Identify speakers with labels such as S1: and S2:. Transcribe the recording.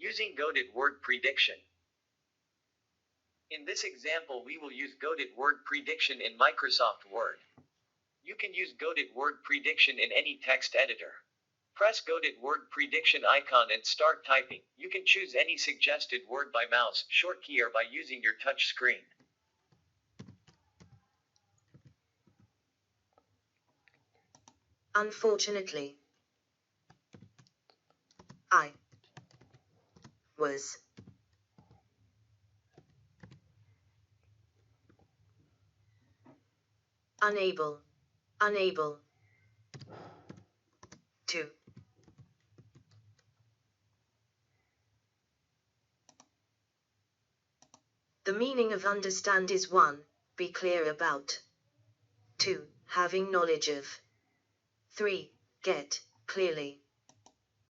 S1: Using Ghotit word prediction. In this example, we will use Ghotit word prediction in Microsoft Word. You can use Ghotit word prediction in any text editor. Press Ghotit word prediction icon and start typing. You can choose any suggested word by mouse, short key, or by using your touch screen.
S2: Unfortunately, I was unable to The meaning of understand is 1. Be clear about. 2. Having knowledge of. 3. Get, clearly.